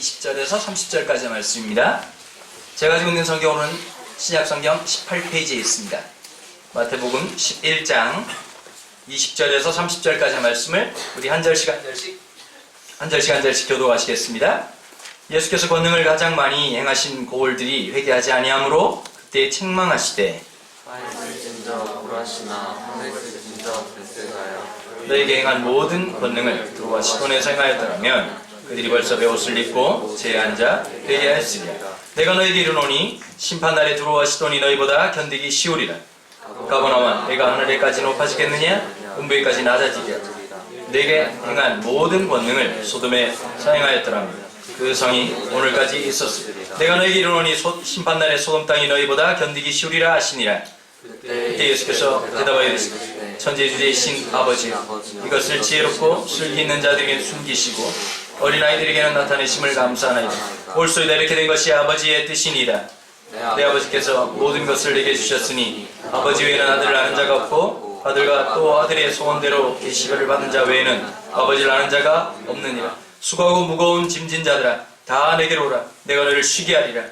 20절에서 30절까지의 말씀입니다. 제가 지금 있는 성경은 신약성경 18페이지에 있습니다. 마태복음 11장 20절에서 30절까지의 말씀을 우리 한 절씩 교도하시겠습니다. 예수께서 권능을 가장 많이 행하신 고을들이 회개하지 아니하므로 그때 책망하시되 너에게 행한 모든 권능을 두루와 시돈에서 행하였더라면 그들이 벌써 베옷을 입고 제에 앉아 회개하였으리라. 내가 너에게 이르노니 심판날에 두루와 시돈이 너희보다 견디기 쉬우리라. 가버나움아 내가 하늘에까지 높아지겠느냐 음부에까지 낮아지리라. 내게 행한 모든 권능을 소돔에 사행하였더라면 그 성이 오늘까지 있었으리라. 내가 너에게 이르노니 심판날에 소돔 땅이 너희보다 견디기 쉬우리라 하시니라. 그때 예수께서 대답하여 이르시되 천지주제이신 아버지 이것을 지혜롭고 슬기 있는 자들에게 숨기시고 어린아이들에게는 나타내심을 감사하나이다. 옳소이다. 이렇게 된 것이 아버지의 뜻이니이다. 내 아버지께서 모든 것을 내게 주셨으니 아버지 외에는 아들을 아는 자가 없고 아들과 또 아들의 소원대로 계시를 받은 자 외에는 아버지를 아는 자가 없느니라. 수고하고 무거운 짐진 자들아 다 내게로 오라. 내가 너를 쉬게 하리라.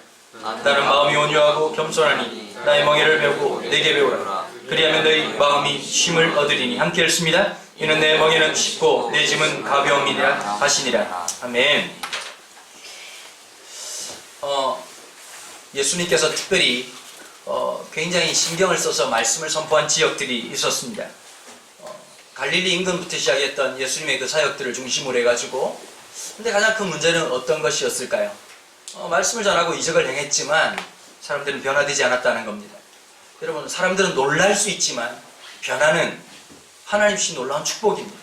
나는 마음이 온유하고 겸손하니 나의 멍에를 배우고 내게 배우라. 그리하면 너희 마음이 쉼을 얻으리니. 함께 읽습니다. 이는 내 멍에는 쉽고 내 짐은 가벼움이니라 하시니라. 아멘. 예수님께서 특별히 굉장히 신경을 써서 말씀을 선포한 지역들이 있었습니다. 갈릴리 인근부터 시작했던 예수님의 그 사역들을 중심으로 해가지고, 근데 가장 큰 문제는 어떤 것이었을까요? 말씀을 전하고 이적을 행했지만 사람들은 변화되지 않았다는 겁니다. 여러분, 사람들은 놀랄 수 있지만 변화는 하나님 주신 놀라운 축복입니다.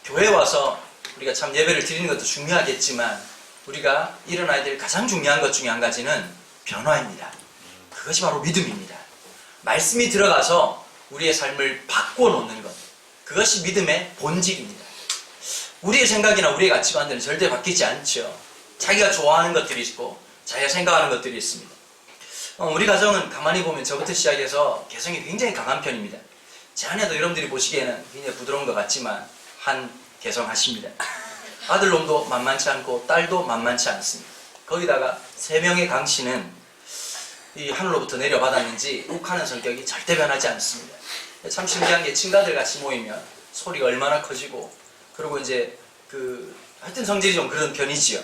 교회에 와서 우리가 참 예배를 드리는 것도 중요하겠지만 우리가 일어나야 될 가장 중요한 것 중에 한 가지는 변화입니다. 그것이 바로 믿음입니다. 말씀이 들어가서 우리의 삶을 바꿔놓는 것, 그것이 믿음의 본질입니다. 우리의 생각이나 우리의 가치관들은 절대 바뀌지 않죠. 자기가 좋아하는 것들이 있고 자기가 생각하는 것들이 있습니다. 우리 가정은 가만히 보면 저부터 시작해서 개성이 굉장히 강한 편입니다. 제 아내도 여러분들이 보시기에는 굉장히 부드러운 것 같지만 한 개성하십니다. 아들놈도 만만치 않고 딸도 만만치 않습니다. 거기다가 3명의 강씨는 이 하늘로부터 내려받았는지 욱하는 성격이 절대 변하지 않습니다. 참 신기한 게 친가들 같이 모이면 소리가 얼마나 커지고, 그리고 이제 하여튼 성질이 좀 그런 편이지요.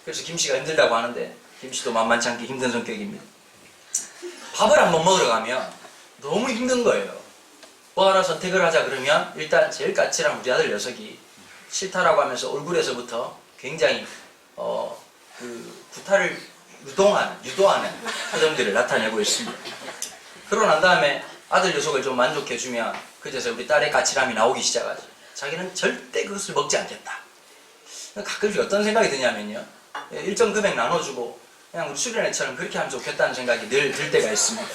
그래서 김씨가 힘들다고 하는데 김씨도 만만치 않게 힘든 성격입니다. 밥을 한번 먹으러 가면 너무 힘든 거예요. 뭐 하나 선택을 하자 그러면 일단 제일 까칠한 우리 아들 녀석이 싫다라고 하면서 얼굴에서부터 굉장히 구타를 유도하는 표정들을 나타내고 있습니다. 그러고 난 다음에 아들 녀석을 좀 만족해주면 그제서 우리 딸의 까칠함이 나오기 시작하죠. 자기는 절대 그것을 먹지 않겠다. 가끔씩 어떤 생각이 드냐면요, 일정 금액 나눠주고 그냥 우리 수련회처럼 그렇게 하면 좋겠다는 생각이 늘 들 때가 있습니다.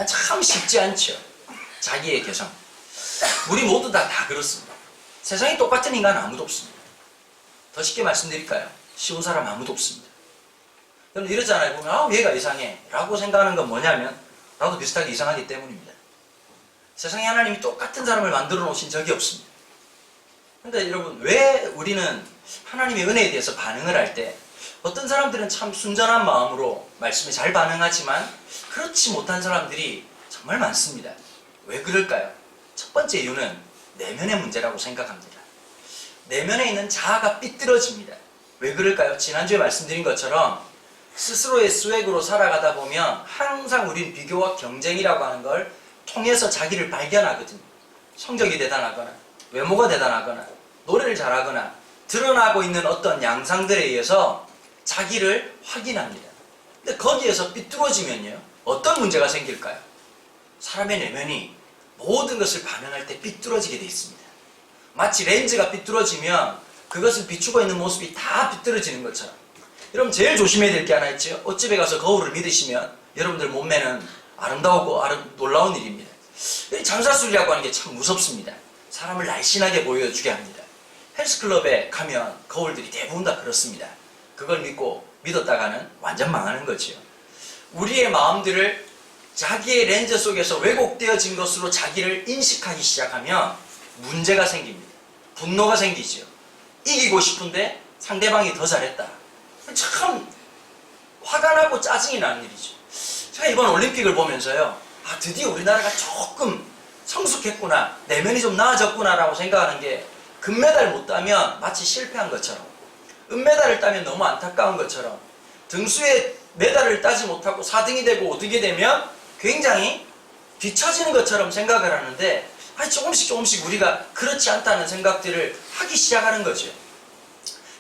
참 쉽지 않죠. 자기의 개성. 우리 모두 다 그렇습니다. 세상에 똑같은 인간은 아무도 없습니다. 더 쉽게 말씀드릴까요? 쉬운 사람 아무도 없습니다. 여러분 이러잖아요. 보면 얘가 이상해 라고 생각하는 건 뭐냐면 나도 비슷하게 이상하기 때문입니다. 세상에 하나님이 똑같은 사람을 만들어 놓으신 적이 없습니다. 근데 여러분, 왜 우리는 하나님의 은혜에 대해서 반응을 할 때 어떤 사람들은 참 순전한 마음으로 말씀에 잘 반응하지만 그렇지 못한 사람들이 정말 많습니다. 왜 그럴까요? 첫 번째 이유는 내면의 문제라고 생각합니다. 내면에 있는 자아가 삐뚤어집니다. 왜 그럴까요? 지난주에 말씀드린 것처럼 스스로의 스웩으로 살아가다 보면 항상 우린 비교와 경쟁이라고 하는 걸 통해서 자기를 발견하거든요. 성적이 대단하거나 외모가 대단하거나 노래를 잘하거나 드러나고 있는 어떤 양상들에 의해서 자기를 확인합니다. 근데 거기에서 삐뚤어지면요, 어떤 문제가 생길까요? 사람의 내면이 모든 것을 반응할 때 삐뚤어지게 되어 있습니다. 마치 렌즈가 삐뚤어지면 그것을 비추고 있는 모습이 다 삐뚤어지는 것처럼. 여러분 제일 조심해야 될 게 하나 있죠. 옷집에 가서 거울을 믿으시면 여러분들 몸매는 아름다우고 놀라운 일입니다. 장사술이라고 하는 게 참 무섭습니다. 사람을 날씬하게 보여주게 합니다. 헬스클럽에 가면 거울들이 대부분 다 그렇습니다. 그걸 믿었다가는 완전 망하는 거죠. 우리의 마음들을 자기의 렌즈 속에서 왜곡되어진 것으로 자기를 인식하기 시작하면 문제가 생깁니다. 분노가 생기죠. 이기고 싶은데 상대방이 더 잘했다. 참 화가 나고 짜증이 나는 일이죠. 제가 이번 올림픽을 보면서요, 아, 드디어 우리나라가 조금 성숙했구나, 내면이 좀 나아졌구나라고 생각하는 게, 금메달 못 따면 마치 실패한 것처럼, 은메달을 따면 너무 안타까운 것처럼, 등수에 메달을 따지 못하고 4등이 되고 5등이 되면 굉장히 뒤처지는 것처럼 생각을 하는데, 아니, 조금씩 우리가 그렇지 않다는 생각들을 하기 시작하는 거죠.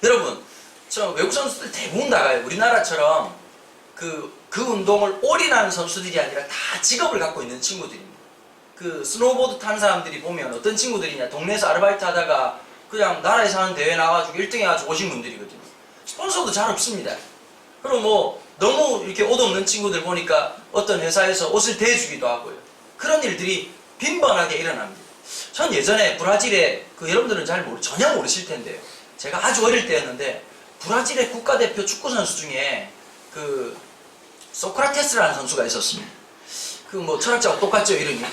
여러분, 저 외국 선수들 대부분 나가요. 우리나라처럼 그 운동을 올인하는 선수들이 아니라 다 직업을 갖고 있는 친구들입니다. 그 스노우보드 타는 사람들이 보면 어떤 친구들이냐, 동네에서 아르바이트 하다가 그냥 나라에서 하는 대회 나가지고 1등 해가지고 오신 분들이거든요. 스폰서도 잘 없습니다. 그리고 뭐 너무 이렇게 옷 없는 친구들 보니까 어떤 회사에서 옷을 대주기도 하고요. 그런 일들이 빈번하게 일어납니다. 전 예전에 브라질에, 여러분들은 전혀 모르실 텐데요, 제가 아주 어릴 때였는데 브라질의 국가대표 축구선수 중에 소크라테스라는 선수가 있었습니다. 뭐 철학자와 똑같죠, 이름이.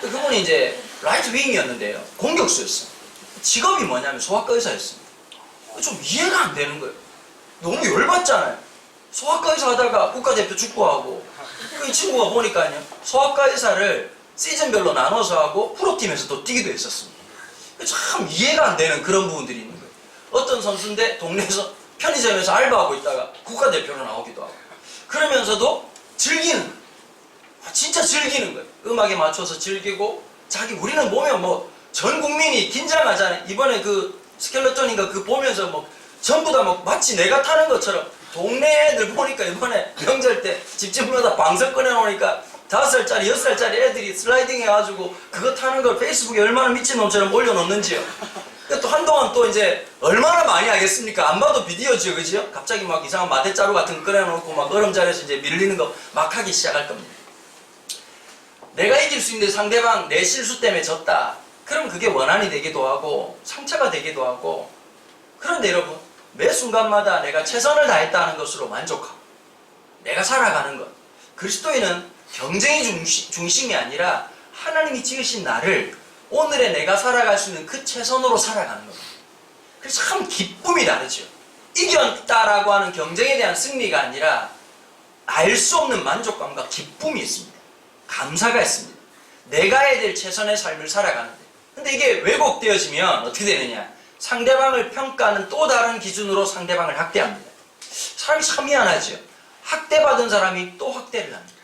그분이 이제 라이트 윙이었는데요, 공격수였어요. 직업이 뭐냐면 소아과 의사였습니다. 좀 이해가 안 되는 거예요. 너무 열받잖아요. 소아과 의사 하다가 국가대표 축구하고, 이 친구가 보니까요, 소아과 의사를 시즌별로 나눠서 하고 프로팀에서 또 뛰기도 했었습니다. 참 이해가 안 되는 그런 부분들이 있는 거예요. 어떤 선수인데 동네에서 편의점에서 알바하고 있다가 국가대표로 나오기도 하고, 그러면서도 즐기는 거예요. 진짜 즐기는 거예요. 음악에 맞춰서 즐기고, 우리는 보면 뭐 전 국민이 긴장하잖아요. 이번에 스켈레톤인가 보면서 뭐 전부 다 뭐 마치 내가 타는 것처럼, 동네 애들 보니까 이번에 명절 때 집집마다 방석 꺼내놓으니까 5살짜리, 6살짜리 애들이 슬라이딩 해가지고 그거 타는 걸 페이스북에 얼마나 미친놈처럼 올려놓는지요. 또 한동안 또 이제 얼마나 많이 하겠습니까? 안 봐도 비디오죠, 그지요? 갑자기 막 이상한 마대자루 같은 거 꺼내놓고 막 얼음자리에서 이제 밀리는 거 막 하기 시작할 겁니다. 내가 이길 수 있는데 상대방 내 실수 때문에 졌다. 그럼 그게 원한이 되기도 하고 상처가 되기도 하고, 그런데 여러분, 매 순간마다 내가 최선을 다했다는 것으로 만족하고 내가 살아가는 것, 그리스도인은 경쟁이 중심이 아니라 하나님이 지으신 나를 오늘의 내가 살아갈 수 있는 그 최선으로 살아가는 겁니다. 그래서 참 기쁨이 다르죠. 이겼다라고 하는 경쟁에 대한 승리가 아니라 알 수 없는 만족감과 기쁨이 있습니다. 감사가 있습니다. 내가 해야 될 최선의 삶을 살아가는데, 근데 이게 왜곡되어지면 어떻게 되느냐, 상대방을 평가하는 또 다른 기준으로 상대방을 학대합니다. 사람이 참 미안하죠. 학대받은 사람이 또 학대를 합니다.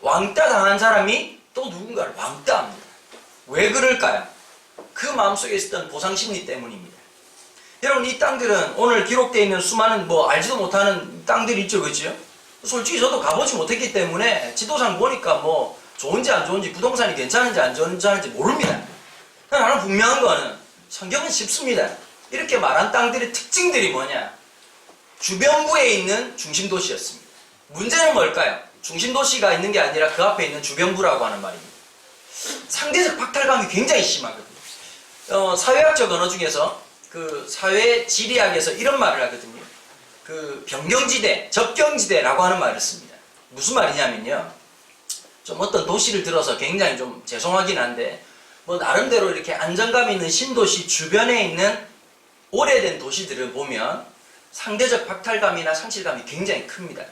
왕따 당한 사람이 또 누군가를 왕따합니다. 왜 그럴까요? 그 마음속에 있었던 보상심리 때문입니다. 여러분, 이 땅들은 오늘 기록되어 있는 수많은 알지도 못하는 땅들이 있죠, 그죠? 솔직히 저도 가보지 못했기 때문에 지도상 보니까 좋은지 안 좋은지, 부동산이 괜찮은지 안 괜찮은지 모릅니다. 나는 분명한 거는 성경은 쉽습니다. 이렇게 말한 땅들의 특징들이 뭐냐? 주변부에 있는 중심도시였습니다. 문제는 뭘까요? 중심도시가 있는 게 아니라 그 앞에 있는 주변부라고 하는 말입니다. 상대적 박탈감이 굉장히 심하거든요. 사회학적 언어 중에서 사회지리학에서 이런 말을 하거든요. 변경지대, 접경지대라고 하는 말을 씁니다. 무슨 말이냐면요, 좀 어떤 도시를 들어서 굉장히 좀 죄송하긴 한데, 나름대로 이렇게 안정감 있는 신도시 주변에 있는 오래된 도시들을 보면 상대적 박탈감이나 상실감이 굉장히 큽니다.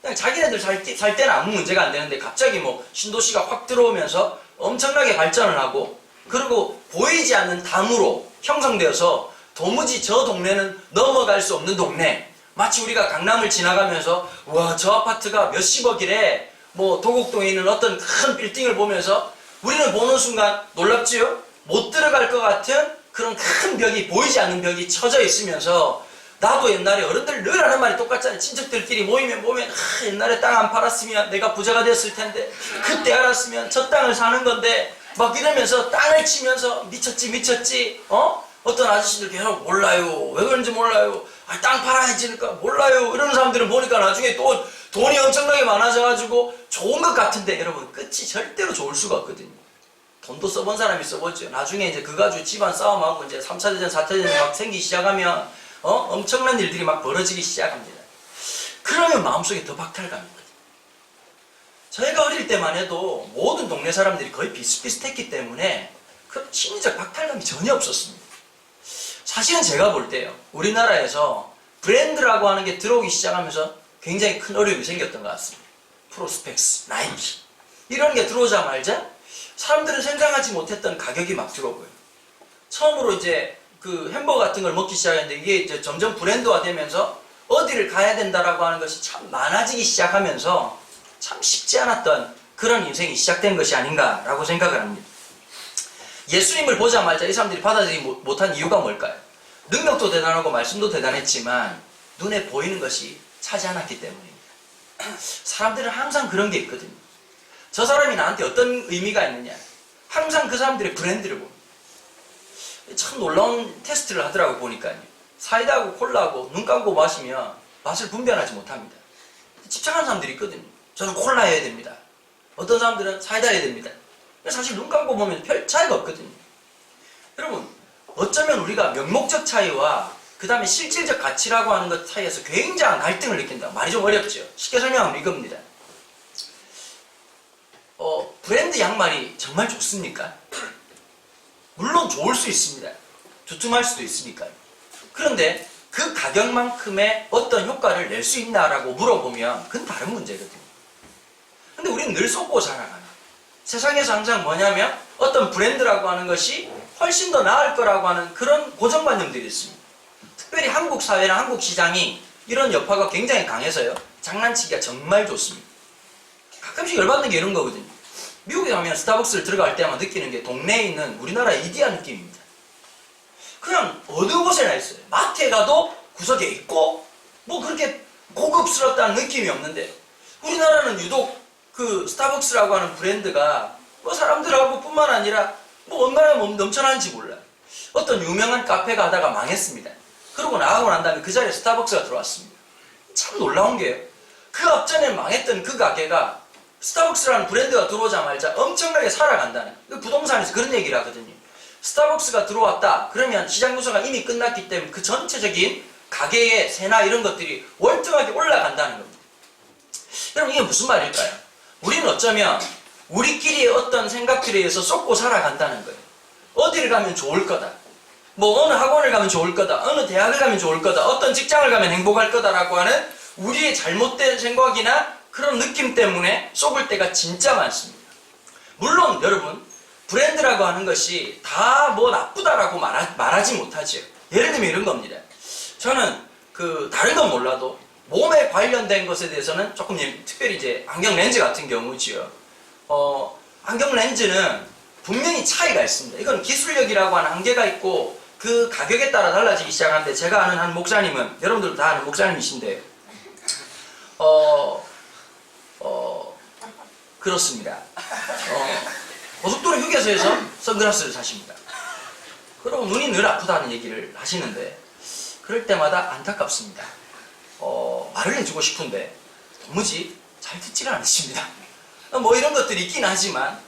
그냥 자기네들 살 때는 아무 문제가 안 되는데 갑자기 신도시가 확 들어오면서 엄청나게 발전을 하고, 그리고 보이지 않는 담으로 형성되어서 도무지 저 동네는 넘어갈 수 없는 동네, 마치 우리가 강남을 지나가면서 와, 저 아파트가 몇십억이래, 도곡동에 있는 어떤 큰 빌딩을 보면서 우리는 보는 순간 놀랍지요? 못 들어갈 것 같은 그런 큰 벽이, 보이지 않는 벽이 쳐져 있으면서, 나도 옛날에 어른들 늘 하는 말이 똑같잖아요. 친척들끼리 모이면 옛날에 땅 안 팔았으면 내가 부자가 됐을 텐데, 그때 알았으면 저 땅을 사는 건데, 막 이러면서 땅을 치면서 미쳤지 어떤 아저씨들 계속 몰라요, 왜 그런지 몰라요, 땅 팔아야지, 그러니까 몰라요, 이러는 사람들은 보니까 나중에 또 돈이 엄청나게 많아져가지고 좋은 것 같은데, 여러분, 끝이 절대로 좋을 수가 없거든요. 돈도 써본 사람이 써보죠. 나중에 이제 그거 가지고 집안 싸움하고 이제 3차 대전, 4차 대전 막 생기기 시작하면 엄청난 일들이 막 벌어지기 시작합니다. 그러면 마음속에 더 박탈감이거든요. 저희가 어릴 때만 해도 모든 동네 사람들이 거의 비슷비슷했기 때문에 그 심리적 박탈감이 전혀 없었습니다. 사실은 제가 볼 때요, 우리나라에서 브랜드라고 하는 게 들어오기 시작하면서 굉장히 큰 어려움이 생겼던 것 같습니다. 프로스펙스, 나이키 이런 게 들어오자마자 사람들은 생각하지 못했던 가격이 막 들어오고요. 처음으로 이제 그 햄버거 같은 걸 먹기 시작했는데 이게 이제 점점 브랜드화되면서 어디를 가야 된다라고 하는 것이 참 많아지기 시작하면서 참 쉽지 않았던 그런 인생이 시작된 것이 아닌가라고 생각을 합니다. 예수님을 보자마자 이 사람들이 받아들이지 못한 이유가 뭘까요? 능력도 대단하고 말씀도 대단했지만 눈에 보이는 것이 차지 않았기 때문입니다. 사람들은 항상 그런 게 있거든요. 저 사람이 나한테 어떤 의미가 있느냐. 항상 그 사람들의 브랜드를 봅니다. 참 놀라운 테스트를 하더라고 보니까요. 사이다하고 콜라하고 눈 감고 마시면 맛을 분별하지 못합니다. 집착하는 사람들이 있거든요. 저는 콜라여야 됩니다. 어떤 사람들은 사이다여야 됩니다. 사실 눈 감고 보면 별 차이가 없거든요. 여러분, 어쩌면 우리가 명목적 차이와 그 다음에 실질적 가치라고 하는 것 사이에서 굉장한 갈등을 느낀다. 말이 좀 어렵죠. 쉽게 설명하면 이겁니다. 브랜드 양말이 정말 좋습니까? 물론 좋을 수 있습니다. 두툼할 수도 있으니까요. 그런데 그 가격만큼의 어떤 효과를 낼 수 있나라고 물어보면 그건 다른 문제거든요. 근데 우리는 늘 속고 살아가는 세상에서 항상 뭐냐면 어떤 브랜드라고 하는 것이 훨씬 더 나을 거라고 하는 그런 고정관념들이 있습니다. 특별히 한국 사회나 한국 시장이 이런 여파가 굉장히 강해서요. 장난치기가 정말 좋습니다. 가끔씩 열받는 게 이런 거거든요. 미국에 가면 스타벅스를 들어갈 때만 느끼는 게 동네에 있는 우리나라 이디야 느낌입니다. 그냥 어느 곳에나 있어요. 마트에 가도 구석에 있고 뭐 그렇게 고급스럽다는 느낌이 없는데 우리나라는 유독 그 스타벅스라고 하는 브랜드가 뭐 사람들하고 뿐만 아니라 뭐 얼마나 넘쳐나는지 몰라요. 어떤 유명한 카페 가다가 망했습니다. 그러고 나가고 난 다음에 그 자리에 스타벅스가 들어왔습니다. 참 놀라운 게요. 그 앞전에 망했던 그 가게가 스타벅스라는 브랜드가 들어오자마자 엄청나게 살아간다는 부동산에서 그런 얘기를 하거든요. 스타벅스가 들어왔다 그러면 시장 구조가 이미 끝났기 때문에 그 전체적인 가게의 세나 이런 것들이 월등하게 올라간다는 겁니다. 여러분 이게 무슨 말일까요? 우리는 어쩌면 우리끼리의 어떤 생각들에 의해서 쏟고 살아간다는 거예요. 어디를 가면 좋을 거다. 뭐 어느 학원을 가면 좋을 거다. 어느 대학을 가면 좋을 거다. 어떤 직장을 가면 행복할 거다라고 하는 우리의 잘못된 생각이나 그런 느낌 때문에 속을 때가 진짜 많습니다. 물론 여러분 브랜드라고 하는 것이 다 뭐 나쁘다라고 말하지 못하죠. 예를 들면 이런 겁니다. 저는 그 다른 건 몰라도 몸에 관련된 것에 대해서는 조금 특별히 이제 안경 렌즈 같은 경우지요. 안경 렌즈는 분명히 차이가 있습니다. 이건 기술력이라고 하는 한계가 있고 그 가격에 따라 달라지기 시작하는데 제가 아는 한 목사님은 여러분들도 다 아는 목사님이신데 그렇습니다. 고속도로 휴게소에서 선글라스를 사십니다. 그리고 눈이 늘 아프다는 얘기를 하시는데 그럴 때마다 안타깝습니다. 말을 해주고 싶은데 도무지 잘 듣지를 않으십니다. 뭐 이런 것들이 있긴 하지만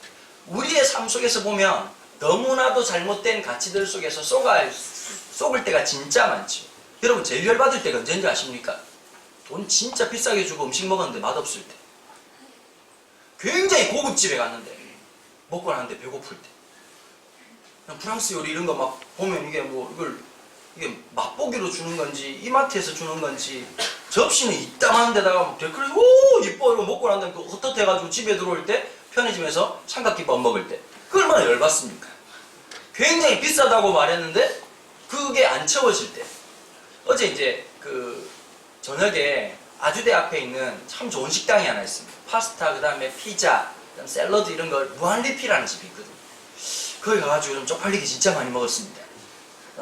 우리의 삶 속에서 보면 너무나도 잘못된 가치들 속에서 속을 때가 진짜 많죠. 여러분 제일 열받을 때가 언제인지 아십니까? 돈 진짜 비싸게 주고 음식 먹었는데 맛없을 때. 굉장히 고급집에 갔는데 먹고 나는데 배고플 때. 프랑스 요리 이런 거 막 보면 이게 뭐 이게 맛보기로 주는 건지 이마트에서 주는 건지 접시는 이따만 데다가 데크레이션 오 이뻐 이거 먹고 난 다음에 헛헛해가지고 집에 들어올 때 편의점에서 삼각김밥 먹을 때 그 얼마나 열받습니까? 굉장히 비싸다고 말했는데 그게 안 채워질 때. 어제 이제 그 저녁에 아주대 앞에 있는 참 좋은 식당이 하나 있습니다. 파스타, 그 다음에 피자, 그다음 샐러드 이런 걸 무한리필하는 집이 있거든요. 거기 가가지고 좀 쪽팔리게 진짜 많이 먹었습니다.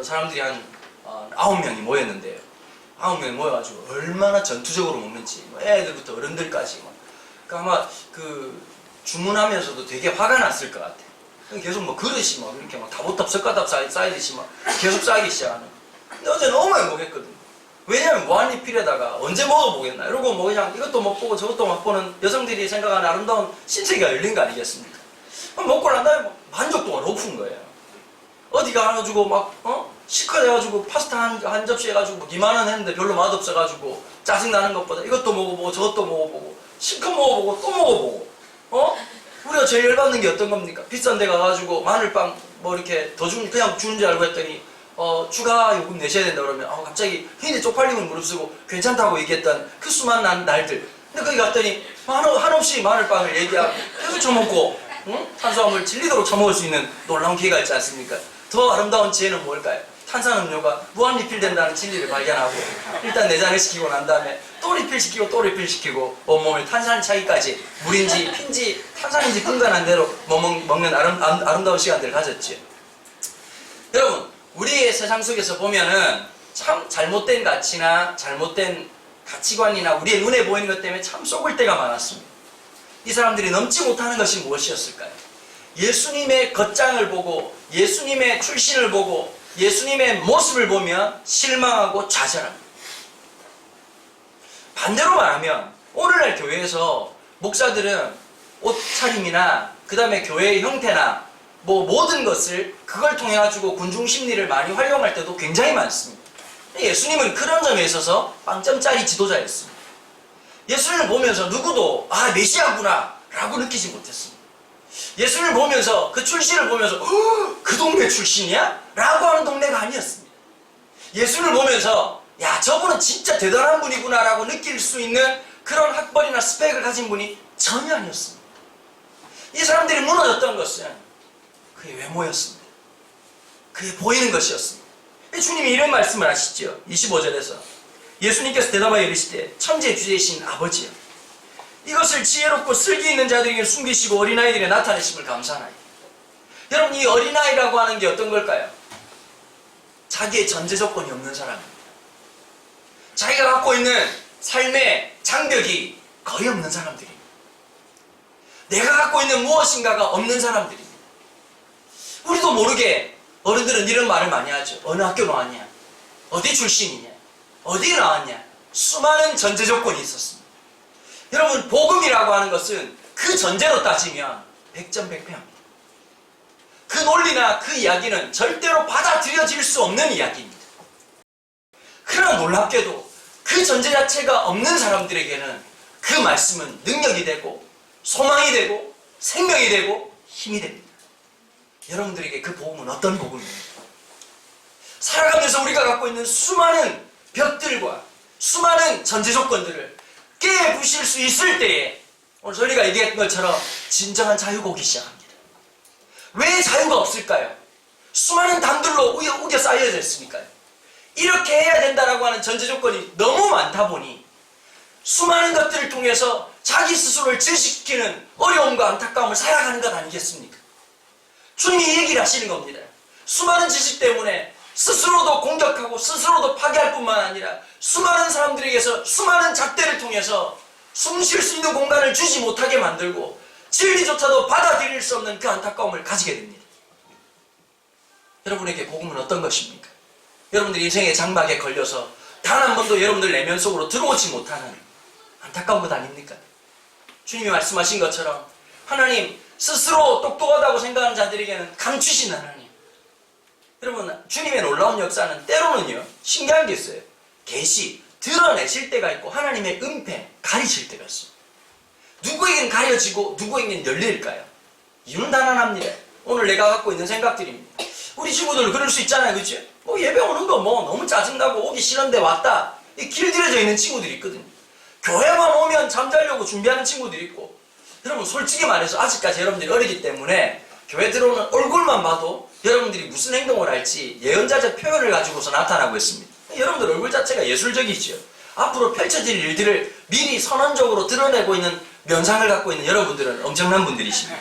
사람들이 한 9명이 모였는데요. 9명이 모여가지고 얼마나 전투적으로 먹는지 애들부터 어른들까지 그러니까 아마 그 주문하면서도 되게 화가 났을 것 같아요. 계속 뭐 그릇이 막 이렇게 막 다보탑 석가탑 쌓이듯이 막 계속 쌓이기 시작하는. 근데 어제 너무 행복했거든요. 왜냐면 무한리필에다가 언제 먹어보겠나. 이러고 뭐 그냥 이것도 맛보고 저것도 맛보는 여성들이 생각하는 아름다운 신세계가 열린 거 아니겠습니까? 먹고 난 다음에 만족도가 높은 거예요. 어디 가가지고 막 시컷 해가지고 파스타 한 접시 해가지고 2만 원 했는데 별로 맛없어가지고 짜증나는 것보다 이것도 먹어보고 저것도 먹어보고 실컷 먹어보고 또 먹어보고 우리가 제일 열받는 게 어떤 겁니까? 비싼 데 가가지고 마늘빵 뭐 이렇게 더 그냥 주는 줄 알고 했더니 추가 요금 내셔야 된다 그러면 갑자기 회의에 쪽팔리고 무릅쓰고 괜찮다고 얘기했던 그 수많은 날들. 근데 거기 갔더니 한없이 마늘빵을 얘기하고 계속 처먹고 탄수화물 질리도록 처먹을 수 있는 놀라운 기회가 있지 않습니까? 더 아름다운 지혜는 뭘까요? 탄산음료가 무한 리필된다는 진리를 발견하고 일단 내장을 시키고 난 다음에 또 리필시키고 또 리필시키고 온몸을 탄산 차기까지 물인지 핀지 탄산인지 분간한 대로 먹는 아름다운 시간들을 가졌지요. 여러분, 우리의 세상 속에서 보면은 참 잘못된 가치나 잘못된 가치관이나 우리의 눈에 보이는 것 때문에 참 썩을 때가 많았습니다. 이 사람들이 넘지 못하는 것이 무엇이었을까요? 예수님의 겉장을 보고 예수님의 출신을 보고 예수님의 모습을 보면 실망하고 좌절합니다. 반대로 말하면 오늘날 교회에서 목사들은 옷차림이나 그 다음에 교회의 형태나 모든 것을 그걸 통해 가지고 군중심리를 많이 활용할 때도 굉장히 많습니다. 예수님은 그런 점에 있어서 빵점짜리 지도자였습니다. 예수님을 보면서 누구도 메시아구나 라고 느끼지 못했습니다. 예수님을 보면서 그 출신을 보면서 그 동네 출신이야? 라고 하는 동네가 아니었습니다. 예수님을 보면서 야, 저분은 진짜 대단한 분이구나 라고 느낄 수 있는 그런 학벌이나 스펙을 가진 분이 전혀 아니었습니다. 이 사람들이 무너졌던 것은 그의 외모였습니다. 그의 보이는 것이었습니다. 주님이 이런 말씀을 하시죠. 25절에서 예수님께서 대답하여 이르시되 천지의 주제이신 아버지여, 이것을 지혜롭고 슬기 있는 자들에게 숨기시고 어린아이들에 나타내심을 감사하나이다. 여러분, 이 어린아이라고 하는 게 어떤 걸까요? 자기의 전제 조건이 없는 사람입니다. 자기가 갖고 있는 삶의 장벽이 거의 없는 사람들입니다. 내가 갖고 있는 무엇인가가 없는 사람들입니다. 우리도 모르게 어른들은 이런 말을 많이 하죠. 어느 학교 나왔냐? 어디 출신이냐? 어디 나왔냐? 수많은 전제 조건이 있었습니다. 여러분, 복음이라고 하는 것은 그 전제로 따지면 100점 100패입니다. 그 논리나 그 이야기는 절대로 받아들여질 수 없는 이야기입니다. 그러나 놀랍게도 그 전제 자체가 없는 사람들에게는 그 말씀은 능력이 되고 소망이 되고 생명이 되고 힘이 됩니다. 여러분들에게 그 복음은 어떤 복음입니까? 살아가면서 우리가 갖고 있는 수많은 벽들과 수많은 전제 조건들을 깨부실 수 있을 때에 오늘 저희가 얘기했던 것처럼 진정한 자유가 오기 시작합니다. 왜 자유가 없을까요? 수많은 담들로 우겨 쌓여져 있으니까요. 이렇게 해야 된다라고 하는 전제 조건이 너무 많다 보니 수많은 것들을 통해서 자기 스스로를 질식시키는 어려움과 안타까움을 살아가는 것 아니겠습니까? 주님이 이 얘기를 하시는 겁니다. 수많은 지식 때문에 스스로도 공격하고 스스로도 파괴할 뿐만 아니라 수많은 사람들에게서 수많은 잣대를 통해서 숨 쉴 수 있는 공간을 주지 못하게 만들고 진리조차도 받아들일 수 없는 그 안타까움을 가지게 됩니다. 여러분에게 복음은 어떤 것입니까? 여러분들이 인생의 장막에 걸려서 단 한 번도 여러분들 내면 속으로 들어오지 못하는 안타까운 것 아닙니까? 주님이 말씀하신 것처럼 하나님 스스로 똑똑하다고 생각하는 자들에게는 감추신 하나님. 여러분, 주님의 놀라운 역사는 때로는요, 신기한 게 있어요. 계시, 드러내실 때가 있고 하나님의 은폐, 가리실 때가 있어요. 누구에겐 가려지고 누구에겐 열릴까요? 이유는 단단합니다. 오늘 내가 갖고 있는 생각들입니다. 우리 친구들 그럴 수 있잖아요, 그치? 예배 오는 거 너무 짜증나고 오기 싫은데 왔다. 길들여져 있는 친구들이 있거든요. 교회만 오면 잠자려고 준비하는 친구들이 있고, 여러분 솔직히 말해서 아직까지 여러분들이 어리기 때문에 교회 들어오는 얼굴만 봐도 여러분들이 무슨 행동을 할지 예언자적 표현을 가지고서 나타나고 있습니다. 여러분들 얼굴 자체가 예술적이죠. 앞으로 펼쳐질 일들을 미리 선언적으로 드러내고 있는 면상을 갖고 있는 여러분들은 엄청난 분들이십니다.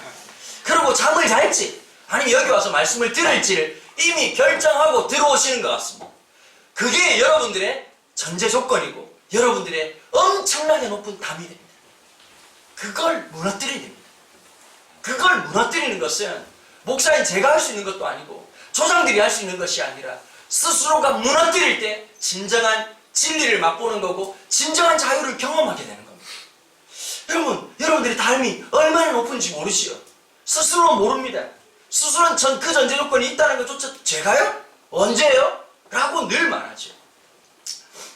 그리고 잠을 잘지 아니면 여기 와서 말씀을 들을지를 이미 결정하고 들어오시는 것 같습니다. 그게 여러분들의 전제 조건이고 여러분들의 엄청나게 높은 담이 됩니다. 그걸 무너뜨려야 됩니다. 그걸 무너뜨리는 것은 목사인 제가 할 수 있는 것도 아니고 조상들이 할 수 있는 것이 아니라 스스로가 무너뜨릴 때 진정한 진리를 맛보는 거고 진정한 자유를 경험하게 되는 겁니다. 여러분들의 담이 얼마나 높은지 모르시오. 스스로 모릅니다. 스스로는 그 전제 조건이 있다는 것조차 제가요? 언제요? 라고 늘 말하죠.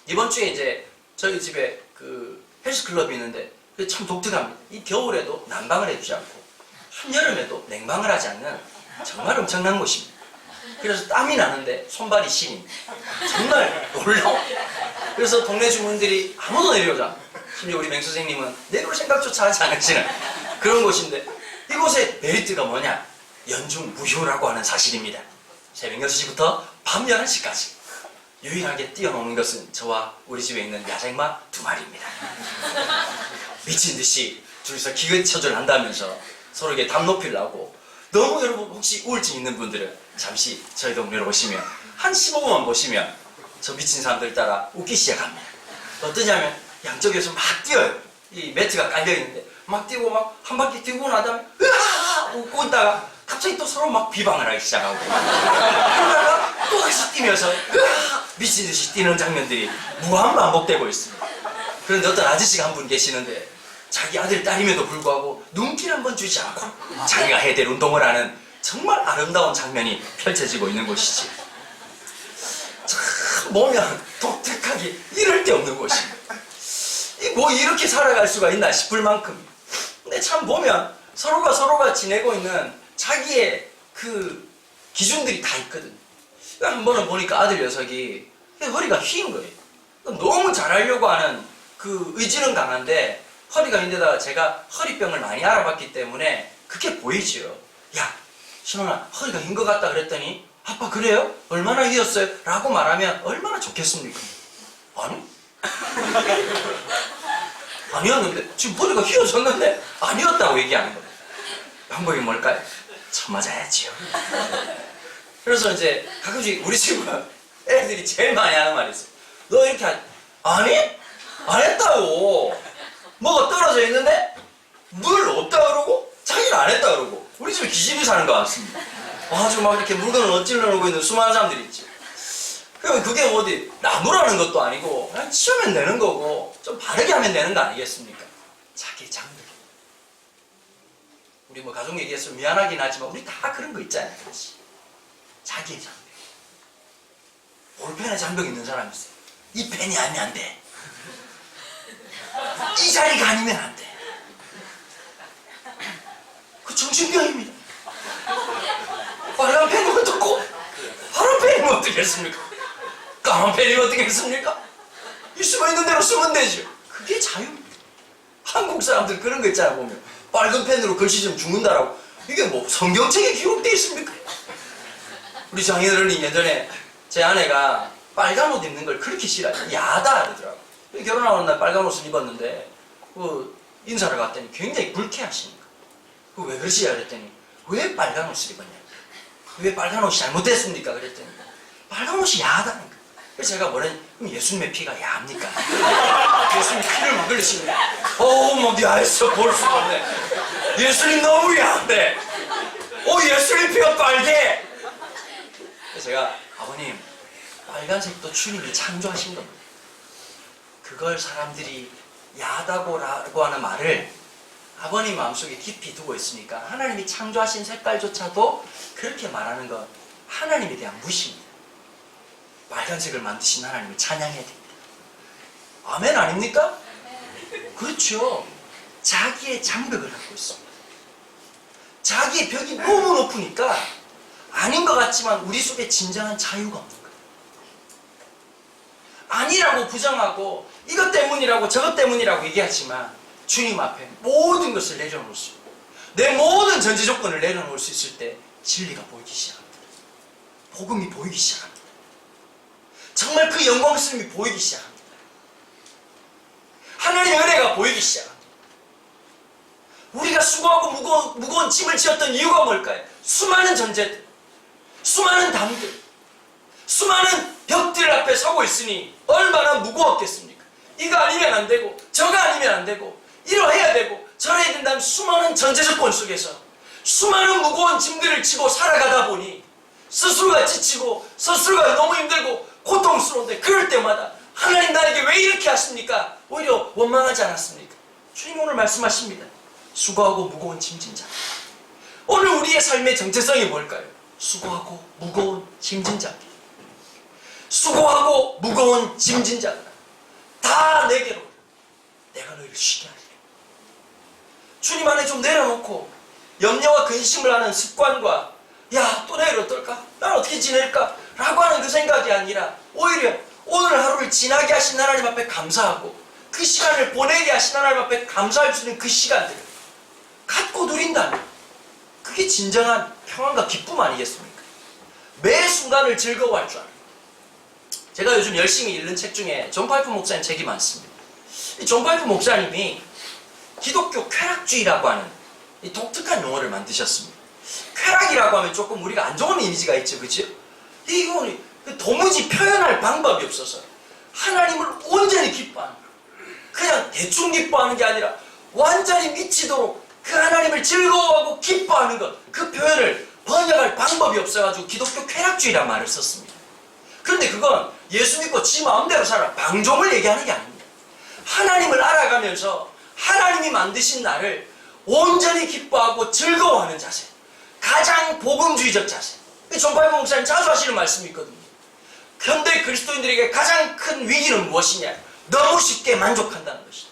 이번 주에 이제 저희 집에 그 헬스클럽이 있는데 참 독특합니다. 이 겨울에도 난방을 해주지 않고 한여름에도 냉방을 하지 않는 정말 엄청난 곳입니다. 그래서 땀이 나는데 손발이 시린. 정말 놀라워. 그래서 동네 주민들이 아무도 내려오지 않아. 심지어 우리 맹 선생님은 내려올 생각조차 하지 않으시는 그런 곳인데, 이곳의 메리트가 뭐냐? 연중 무휴라고 하는 사실입니다. 새벽 6시부터 밤 11시까지 유일하게 뛰어노는 것은 저와 우리 집에 있는 야생마 2마리입니다. 미친듯이 둘이서 기계처절 한다면서 서로에게 담 높이를 하고, 너무 여러분 혹시 우울증 있는 분들은 잠시 저희 동네로 오시면 한 15분만 보시면 저 미친 사람들 따라 웃기 시작합니다. 어떠냐면 양쪽에서 막 뛰어요. 이 매트가 깔려있는데 막 뛰고 막 한 바퀴 뛰고 나다음에 으아 웃고 있다가 갑자기 또 서로 막 비방을 하기 시작하고, 그러다가 또 다시 뛰면서 으아 미친듯이 뛰는 장면들이 무한 반복되고 있습니다. 그런데 어떤 아저씨가 한 분 계시는데 자기 아들 딸임에도 불구하고 눈길 한번 주지 않고 자기가 해야 될 운동을 하는 정말 아름다운 장면이 펼쳐지고 있는 곳이지. 참 보면 독특하게 이럴 데 없는 곳입니다. 뭐 이렇게 살아갈 수가 있나 싶을 만큼. 근데 참 보면 서로가 지내고 있는 자기의 그 기준들이 다 있거든. 한 번은 보니까 아들 녀석이 허리가 휜 거예요. 너무 잘하려고 하는 그 의지는 강한데 허리가 휜데다가 제가 허리병을 많이 알아봤기 때문에 그게 보이죠. 야, 신원아, 허리가 휜 것 같다 그랬더니 아빠 그래요? 얼마나 휘었어요? 라고 말하면 얼마나 좋겠습니까? 아니? 아니었는데 지금 허리가 휘어졌는데 아니었다고 얘기하는 거예요. 방법이 뭘까요? 쳐맞아야지요. 그래서 이제 가끔씩 우리 집은 애들이 제일 많이 하는 말이 있어요. 너 이렇게 아니? 안 했다고. 뭐가 떨어져 있는데 물 없다 그러고 자기는 안 했다 그러고. 우리 집에 귀신이 사는 것 같습니다. 아주 막 이렇게 물건을 엇질러 놓고 있는 수많은 사람들이 있죠. 그러면 그게 어디 나무라는 것도 아니고 그냥 치우면 되는 거고 좀 바르게 하면 되는 거 아니겠습니까? 자기의 장벽. 우리 뭐 가족 얘기해서 미안하긴 하지만 우리 다 그런 거 있잖아요. 그렇지? 자기의 장벽. 볼펜에 장벽 있는 사람 있어요. 이 펜이 아니면 안 돼. 이 자리가 아니면 안 돼. 그 정신병입니다. 빨간 펜이면 어떻고 파란 펜이면 어떻겠습니까? 까만 펜이면 어떻겠습니까? 이 숨어있는 대로 쓰면 되죠. 그게 자유입니다. 한국 사람들 그런 거 있잖아 보면 빨간 펜으로 글씨 좀 죽는다라고. 이게 뭐 성경책에 기록되어 있습니까? 우리 장인어른이 예전에 제 아내가 빨간 옷 입는 걸 그렇게 싫어해요. 야하다 그러더라고. 결혼하는 날 빨간 옷을 입었는데 그 인사를 갔더니 굉장히 불쾌하시니까 왜 그러시냐 그랬더니 왜 빨간 옷을 입었냐, 왜 빨간 옷이 잘못됐습니까 그랬더니 빨간 옷이 야하다니까. 그래서 제가 뭐랬냐, 그럼 예수님의 피가 야합니까? 예수님 피를 막 흘리시면 뭐 야해서 볼 수가 없네. 예수님 너무 야한데 예수님 피가 빨개. 그래서 제가 아버님 빨간색도 주님이 창조하신 겁니다. 그걸 사람들이 야하다고 하는 말을 아버님 마음속에 깊이 두고 있으니까 하나님이 창조하신 색깔조차도 그렇게 말하는 건 하나님에 대한 무시입니다. 빨간색을 만드신 하나님을 찬양해야 됩니다. 아멘 아닙니까? 그렇죠. 자기의 장벽을 갖고 있습니다. 자기의 벽이 너무 높으니까 아닌 것 같지만 우리 속에 진정한 자유가 없는 거예요. 아니라고 부정하고 이것 때문이라고 저것 때문이라고 얘기하지만 주님 앞에 모든 것을 내려놓을 수 있고 내 모든 전제 조건을 내려놓을 수 있을 때 진리가 보이기 시작합니다. 복음이 보이기 시작합니다. 정말 그 영광스러움이 보이기 시작합니다. 하나님의 은혜가 보이기 시작합니다. 우리가 수고하고 무거운 짐을 지었던 이유가 뭘까요? 수많은 전제들, 수많은 담들, 수많은 벽들 앞에 서고 있으니 얼마나 무거웠겠습니까? 이거 아니면 안 되고 저거 아니면 안 되고 이러해야 되고 저래야 된다는 수많은 전제 조건 속에서 수많은 무거운 짐들을 지고 살아가다 보니 스스로가 지치고 스스로가 너무 힘들고 고통스러운데 그럴 때마다 하나님 나에게 왜 이렇게 하십니까? 오히려 원망하지 않았습니까? 주님 오늘 말씀하십니다. 수고하고 무거운 짐진 자. 오늘 우리의 삶의 정체성이 뭘까요? 수고하고 무거운 짐진 자. 수고하고 무거운 짐진 자들아 다 내게로 내가 너희를 쉬게 하리라. 주님 안에 좀 내려놓고 염려와 근심을 하는 습관과 야, 또 내일 어떨까? 난 어떻게 지낼까? 라고 하는 그 생각이 아니라 오히려 오늘 하루를 지나게 하신 하나님 앞에 감사하고 그 시간을 보내게 하신 하나님 앞에 감사할 수 있는 그 시간들을 갖고 누린다면 그게 진정한 평안과 기쁨 아니겠습니까? 매 순간을 즐거워할 줄 알아요. 제가 요즘 열심히 읽는 책 중에 존 파이프 목사님 책이 많습니다. 이 존 파이프 목사님이 기독교 쾌락주의라고 하는 이 독특한 용어를 만드셨습니다. 쾌락이라고 하면 조금 우리가 안 좋은 이미지가 있죠, 그렇죠? 이거는 도무지 표현할 방법이 없어서 하나님을 온전히 기뻐하는 거예요. 그냥 대충 기뻐하는 게 아니라 완전히 미치도록 그 하나님을 즐거워하고 기뻐하는 것, 그 표현을 번역할 방법이 없어가지고 기독교 쾌락주의라는 말을 썼습니다. 그런데 그건 예수 믿고 지 마음대로 살아 방종을 얘기하는 게 아닙니다. 하나님을 알아가면서 하나님이 만드신 나를 온전히 기뻐하고 즐거워하는 자세, 가장 복음주의적 자세. 존 파이프 목사님 자주 하시는 말씀이 있거든요. 현대 그리스도인들에게 가장 큰 위기는 무엇이냐? 너무 쉽게 만족한다는 것이다.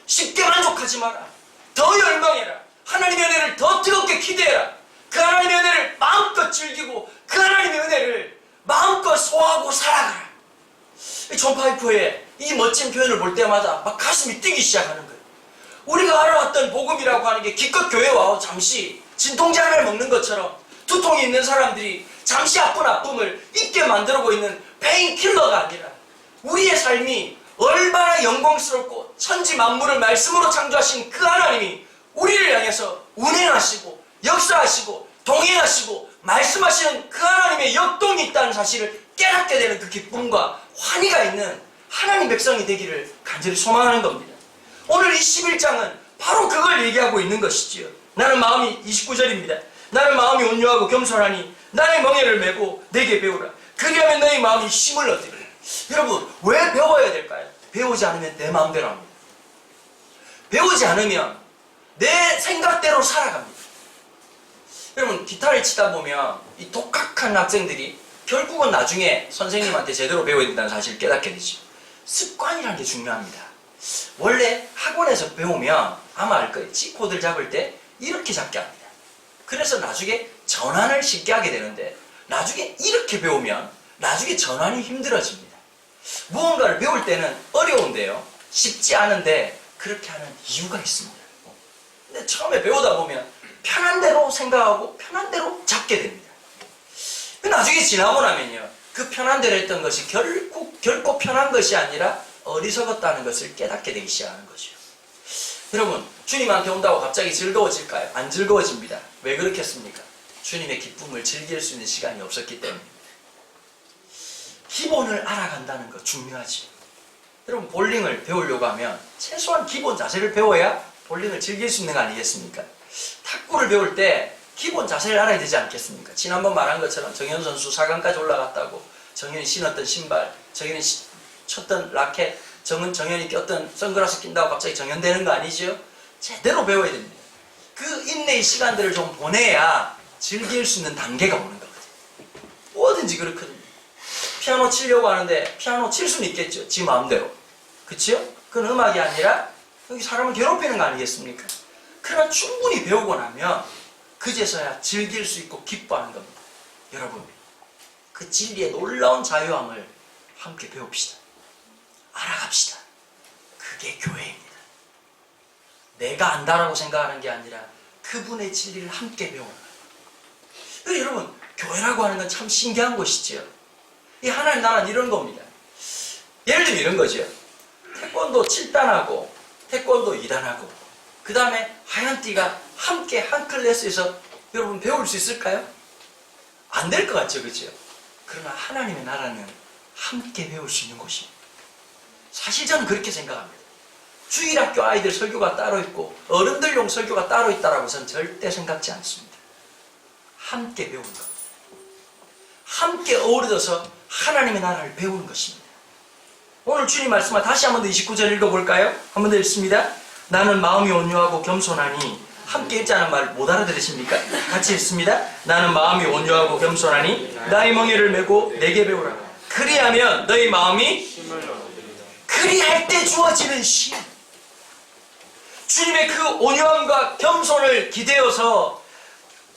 쉽게 만족하지 마라. 더 열망해라. 하나님의 은혜를 더 뜨겁게 기대해라. 그 하나님의 은혜를 마음껏 즐기고 그 하나님의 은혜를 마음껏 소화하고 살아가라. 존 파이프의 이 멋진 표현을 볼 때마다 막 가슴이 뛰기 시작하는 거예요. 우리가 알아왔던 복음이라고 하는 게 기껏 교회 와서 잠시 진통제 하나를 먹는 것처럼 두통이 있는 사람들이 잠시 아픈 아픔을 잊게 만들고 있는 페인킬러가 아니라 우리의 삶이 얼마나 영광스럽고 천지 만물을 말씀으로 창조하신 그 하나님이 우리를 향해서 운행하시고 역사하시고 동행하시고 말씀하시는 그 하나님의 역동이 있다는 사실을 깨닫게 되는 그 기쁨과 환희가 있는 하나님 백성이 되기를 간절히 소망하는 겁니다. 오늘 이 11장은 바로 그걸 얘기하고 있는 것이지요. 나는 마음이 29절입니다. 나는 마음이 온유하고 겸손하니 나의 멍에를 메고 내게 배우라. 그리하면 너희 마음이 힘을 얻으리라. 여러분, 왜 배워야 될까요? 배우지 않으면 내 마음대로 합니다. 배우지 않으면 내 생각대로 살아갑니다. 여러분, 기타를 치다 보면 이 독학한 학생들이 결국은 나중에 선생님한테 제대로 배워야 된다는 사실을 깨닫게 되죠. 습관이라는 게 중요합니다. 원래 학원에서 배우면 아마 알 거예요. C 코드를 잡을 때 이렇게 잡게 합니다. 그래서 나중에 전환을 쉽게 하게 되는데 나중에 이렇게 배우면 나중에 전환이 힘들어집니다. 무언가를 배울 때는 어려운데요. 쉽지 않은데 그렇게 하는 이유가 있습니다. 근데 처음에 배우다 보면 편한 대로 생각하고 편한 대로 잡게 됩니다. 나중에 지나고 나면요. 그 편한 대로 했던 것이 결코 편한 것이 아니라 어리석었다는 것을 깨닫게 되기 시작하는 거죠. 여러분, 주님한테 온다고 갑자기 즐거워질까요? 안 즐거워집니다. 왜 그렇겠습니까? 주님의 기쁨을 즐길 수 있는 시간이 없었기 때문입니다. 기본을 알아간다는 거 중요하지. 여러분, 볼링을 배우려고 하면 최소한 기본 자세를 배워야 볼링을 즐길 수 있는 거 아니겠습니까? 탁구를 배울 때 기본 자세를 알아야 되지 않겠습니까? 지난번 말한 것처럼 정현 선수 4강까지 올라갔다고 정현이 신었던 신발, 정현이 쳤던 라켓, 정현이 꼈던 선글라스 낀다고 갑자기 정현되는 거 아니죠? 제대로 배워야 됩니다. 그 인내의 시간들을 좀 보내야 즐길 수 있는 단계가 오는 거거든요. 뭐든지 그렇거든요. 피아노 치려고 하는데 피아노 칠 수는 있겠죠. 지 마음대로. 그치요? 그건 음악이 아니라 여기 사람을 괴롭히는 거 아니겠습니까? 그러나 충분히 배우고 나면 그제서야 즐길 수 있고 기뻐하는 겁니다. 여러분, 그 진리의 놀라운 자유함을 함께 배웁시다. 알아갑시다. 그게 교회입니다. 내가 안다라고 생각하는 게 아니라 그분의 진리를 함께 배우는 거예요. 여러분, 교회라고 하는 건 참 신기한 것이지요. 이 하나님 나라는 이런 겁니다. 예를 들면 이런 거죠. 태권도 7단하고 태권도 2단하고 그 다음에 하얀띠가 함께 한 클래스에서 여러분 배울 수 있을까요? 안 될 것 같죠, 그죠? 그러나 하나님의 나라는 함께 배울 수 있는 곳입니다. 사실 저는 그렇게 생각합니다. 주일학교 아이들 설교가 따로 있고 어른들용 설교가 따로 있다라고 저는 절대 생각지 않습니다. 함께 배우는 것, 함께 어우러져서 하나님의 나라를 배우는 것입니다. 오늘 주님 말씀을 다시 한 번 더 29절 읽어볼까요? 한 번 더 읽습니다. 나는 마음이 온유하고 겸손하니, 함께 읽자는 말 못 알아들으십니까? 같이 읽습니다. 나는 마음이 온유하고 겸손하니 나의 멍에를 메고 내게 배우라. 그리하면 너희 마음이, 그리할 때 주어지는 심, 주님의 그 온유함과 겸손을 기대어서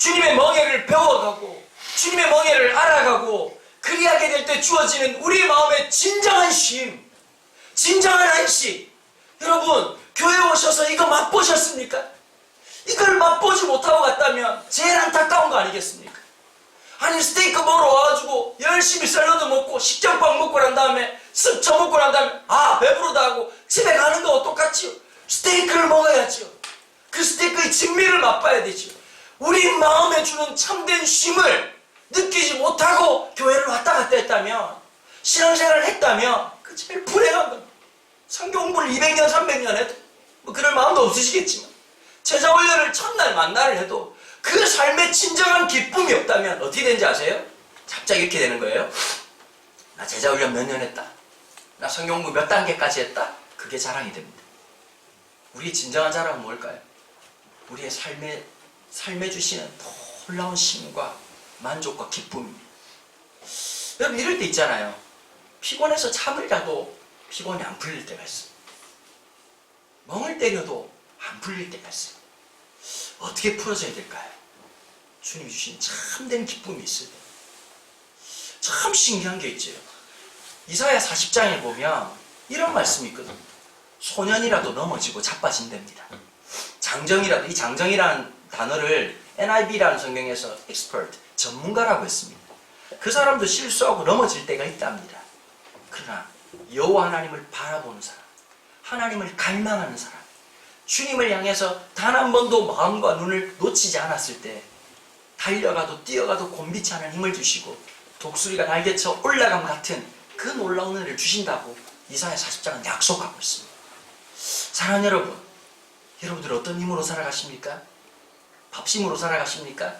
주님의 멍에를 배워가고 주님의 멍에를 알아가고 그리하게 될 때 주어지는 우리 마음의 진정한 쉼, 진정한 안식. 여러분, 교회 오셔서 이거 맛보셨습니까? 이걸 맛보지 못하고 갔다면 제일 안타까운 거 아니겠습니까? 아니, 스테이크 먹으러 와가지고 열심히 샐러드 먹고 식전빵 먹고 난 다음에 쓱 처먹고 난 다음에 아 배부르다 하고 집에 가는 거와 똑같지요. 스테이크를 먹어야지요. 그 스테이크의 진미를 맛봐야 되지요. 우리 마음에 주는 참된 쉼을 느끼지 못하고 교회를 왔다 갔다 했다면, 신앙생활을 했다면 그 제일 불행한 겁니다. 성경 공부를 200년 300년 해도 뭐 그럴 마음도 없으시겠지만, 제자 훈련을 첫날 만날을 해도 그 삶의 진정한 기쁨이 없다면 어떻게 되는지 아세요? 갑자기 이렇게 되는 거예요. 나 제자 훈련 몇 년 했다, 나 성경 공부 몇 단계까지 했다. 그게 자랑이 됩니다. 우리의 진정한 자랑은 뭘까요? 우리의 삶에 주시는 놀라운 쉼과 만족과 기쁨입니다. 여러분, 이럴 때 있잖아요. 피곤해서 잠을 자도 피곤이 안 풀릴 때가 있어요. 멍을 때려도 안 풀릴 때가 있어요. 어떻게 풀어져야 될까요? 주님이 주신 참된 기쁨이 있을 때. 참 신기한 게 있죠. 이사야 40장에 보면 이런 말씀이 있거든요. 소년이라도 넘어지고 자빠진답니다. 장정이라도, 이 장정이라는 단어를 NIV라는 성경에서 expert, 전문가라고 했습니다. 그 사람도 실수하고 넘어질 때가 있답니다. 그러나 여호와 하나님을 바라보는 사람, 하나님을 갈망하는 사람, 주님을 향해서 단 한 번도 마음과 눈을 놓치지 않았을 때 달려가도 뛰어가도 곤비치 않은 힘을 주시고 독수리가 날개쳐 올라감 같은 그 놀라운 은혜를 주신다고 이사야 40장은 약속하고 있습니다. 사랑하는 여러분, 여러분들 어떤 힘으로 살아가십니까? 밥심으로 살아가십니까?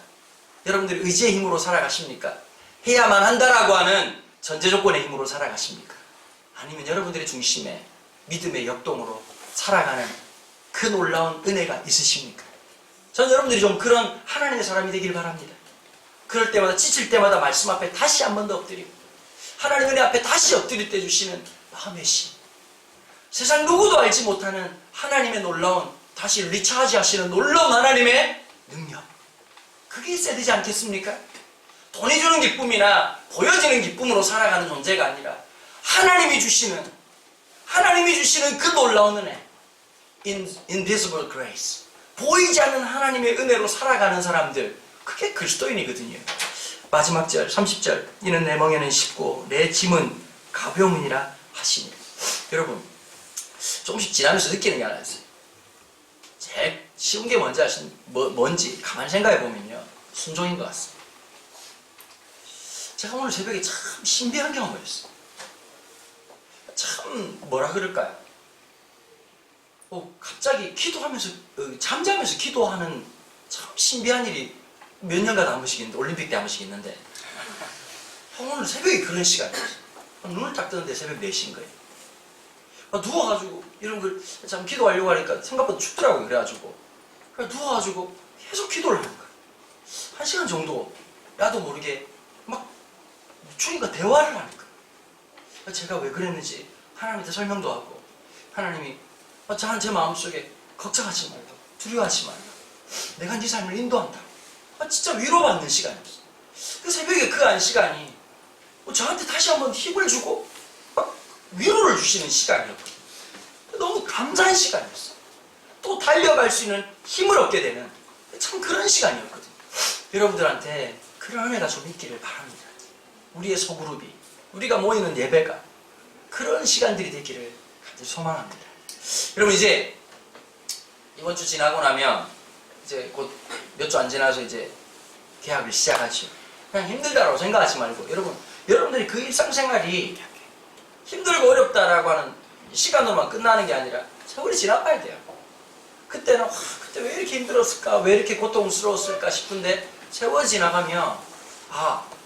여러분들 의지의 힘으로 살아가십니까? 해야만 한다라고 하는 전제 조건의 힘으로 살아가십니까? 아니면 여러분들의 중심에 믿음의 역동으로 살아가는 그 놀라운 은혜가 있으십니까? 저는 여러분들이 좀 그런 하나님의 사람이 되길 바랍니다. 그럴 때마다, 지칠 때마다 말씀 앞에 다시 한 번 더 엎드리고 하나님 은혜 앞에 다시 엎드릴 때 주시는 마음의 심, 세상 누구도 알지 못하는 하나님의 놀라운, 다시 리차지 하시는 놀라운 하나님의 능력, 그게 있어야 되지 않겠습니까? 돈이 주는 기쁨이나 보여지는 기쁨으로 살아가는 존재가 아니라 하나님이 주시는 그 놀라운 은혜, invisible grace, 보이지 않는 하나님의 은혜로 살아가는 사람들, 그게 그리스도인이거든요. 마지막 절 30절, 이는 내 멍에는 쉽고 내 짐은 가벼움이니라 하시니. 여러분, 조금씩 지나면서 느끼는 게 하나 있어요. 제일 쉬운 게 뭔지 가만히 생각해 보면요, 순종인 것 같습니다. 제가 오늘 새벽에 참 신비한 경험을 했어요. 참 뭐라 그럴까요? 갑자기 기도하면서, 잠자면서 기도하는 참 신비한 일이 몇 년간 한 번씩 있는데, 올림픽 때 한 번씩 있는데, 오늘 새벽에 그런 시간이었어요. 눈을 딱 뜨는데 새벽 4시인 거예요. 누워가지고 이런 걸 참 기도하려고 하니까 생각보다 춥더라고요. 그래가지고 누워가지고 계속 기도를 하는 거예요. 1시간 정도 나도 모르게 막 주님과 대화를 하는 거예요. 제가 왜 그랬는지 하나님한테 설명도 하고, 하나님이 제 마음속에 걱정하지 말고 두려워하지 말고 내가 네 삶을 인도한다. 진짜 위로받는 시간이었어요. 그 새벽에 그 한 시간이 저한테 다시 한번 힘을 주고 막 위로를 주시는 시간이었거든요. 너무 감사한 시간이었어요. 또 달려갈 수 있는 힘을 얻게 되는 참 그런 시간이었거든요. 여러분들한테 그런 은혜가 좀 있기를 바랍니다. 우리의 소그룹이, 우리가 모이는 예배가 그런 시간들이 되기를 간절히 소망합니다. 여러분, 이제 이번 주 지나고 나면 이제 곧 몇 주 안 지나서 이제 개학을 시작하죠. 그냥 힘들다라고 생각하지 말고, 여러분들이 그 일상생활이 힘들고 어렵다라고 하는 시간으로만 끝나는 게 아니라 세월이 지나가야 돼요. 그때는 그때 왜 이렇게 힘들었을까, 왜 이렇게 고통스러웠을까 싶은데 세월이 지나가면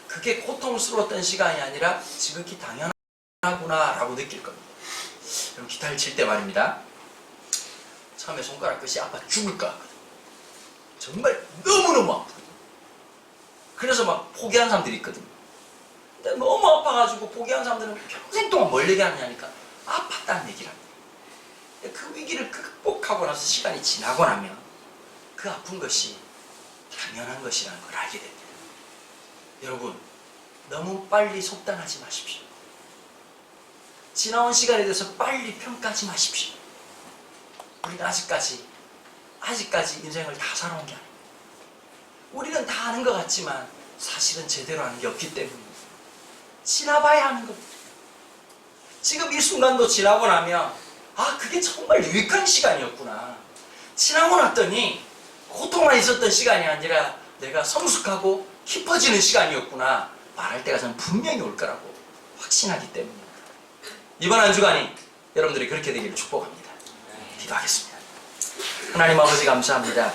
그게 고통스러웠던 시간이 아니라 지극히 당연하구나 라고 느낄 겁니다. 여러분, 기타를 칠 때 말입니다, 처음에 손가락 끝이 아파 죽을까 하거든요. 정말 너무너무 아프거든요. 그래서 막 포기한 사람들이 있거든요. 근데 너무 아파가지고 포기한 사람들은 평생 동안 뭘 얘기하느냐니까 아팠다는 얘기를 합니다. 그 위기를 극복하고 나서 시간이 지나고 나면 그 아픈 것이 당연한 것이라는 걸 알게 됩니다. 여러분, 너무 빨리 속단하지 마십시오. 지나온 시간에 대해서 빨리 평가하지 마십시오. 우리는 아직까지 인생을 다 살아온 게 아닙니다. 우리는 다 아는 것 같지만 사실은 제대로 아는 게 없기 때문입니다. 지나봐야 하는 겁니다. 지금 이 순간도 지나고 나면 그게 정말 유익한 시간이었구나. 지나고 났더니 고통만 있었던 시간이 아니라 내가 성숙하고 깊어지는 시간이었구나 말할 때가 저는 분명히 올 거라고 확신하기 때문입니다. 이번 한 주간이 여러분들이 그렇게 되기를 축복합니다. 기도하겠습니다. 하나님 아버지 감사합니다.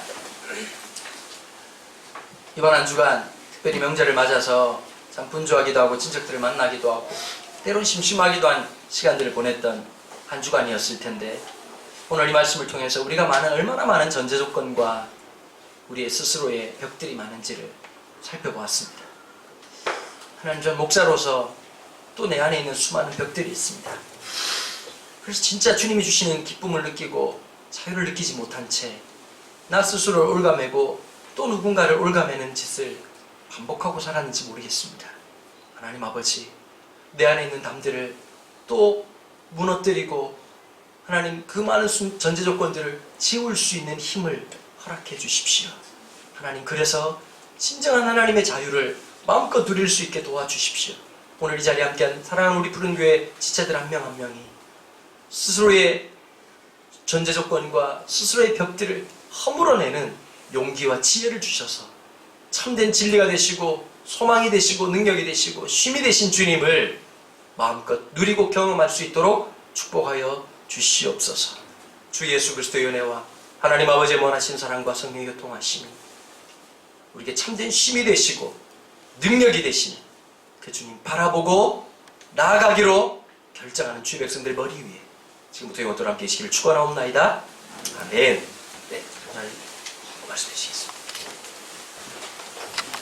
이번 한 주간 특별히 명절을 맞아서 참 분주하기도 하고 친척들을 만나기도 하고 때론 심심하기도 한 시간들을 보냈던 한 주간이었을 텐데 오늘 이 말씀을 통해서 우리가 얼마나 많은 전제 조건과 우리의 스스로의 벽들이 많은지를 살펴보았습니다. 하나님, 전 목사로서 또 내 안에 있는 수많은 벽들이 있습니다. 그래서 진짜 주님이 주시는 기쁨을 느끼고 자유를 느끼지 못한 채 나 스스로를 올가매고 또 누군가를 올가매는 짓을 반복하고 살았는지 모르겠습니다. 하나님 아버지, 내 안에 있는 담들을 또 무너뜨리고 하나님 그 많은 전제 조건들을 지울 수 있는 힘을 허락해 주십시오. 하나님, 그래서 진정한 하나님의 자유를 마음껏 누릴 수 있게 도와주십시오. 오늘 이 자리에 함께한 사랑하는 우리 푸른교회 지체들 한 명 한 명이 스스로의 전제 조건과 스스로의 벽들을 허물어내는 용기와 지혜를 주셔서 참된 진리가 되시고 소망이 되시고 능력이 되시고 쉼이 되신 주님을 마음껏 누리고 경험할 수 있도록 축복하여 주시옵소서. 주 예수 그리스도의 은혜와 하나님 아버지의 원하신 사랑과 성령의 교통하심이 우리에게 참된 쉼이 되시고 능력이 되시는 그 주님 바라보고 나아가기로 결정하는 주의 백성들 머리 위에 지금부터 영원토록 함께 계시기를 축원하옵나이다. 아멘. 네, 오늘 말씀해 주시겠습니다.